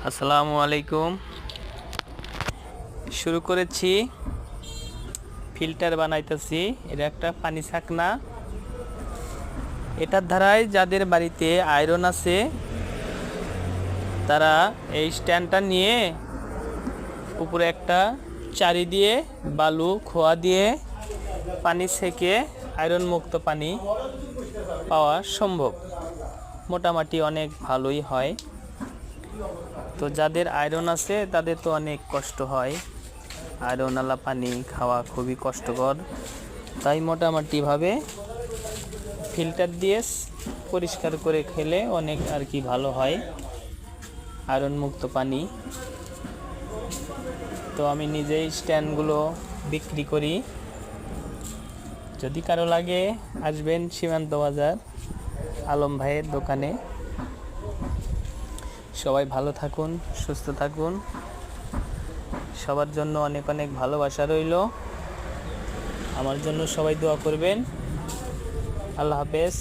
আসসালামু আলাইকুম। শুরু করেছি, ফিল্টার বানাইতেছি। এটা একটা পানি ছাকনা। এটার ধারায় যাদের বাড়িতে আয়রন আছে তারা এই স্ট্যান্ডটা নিয়ে উপরে একটা চারি দিয়ে বালু খোয়া দিয়ে পানি ছেঁকে আয়রন মুক্ত পানি পাওয়া সম্ভব। মোটামুটি অনেক ভালোই হয়। তো যাদের আয়রন আছে তাদের তো অনেক কষ্ট হয়, আয়রনওয়ালা পানি খাওয়া খুবই কষ্টকর। তাই মোটামুটিভাবে ফিল্টার দিয়ে পরিষ্কার করে খেলে অনেক আর কি ভালো হয়, আয়রন মুক্ত পানি। তো আমি নিজেই স্ট্যান্ডগুলো বিক্রি করি। যদি কারো লাগে আসবেন সীমান্ত বাজার আলম ভাইয়ের দোকানে। সবাই ভালো থাকুন, সুস্থ থাকুন। সবার জন্য অনেক অনেক ভালোবাসা রইল। আমার জন্য সবাই দোয়া করবেন। আল্লাহ হাফেজ।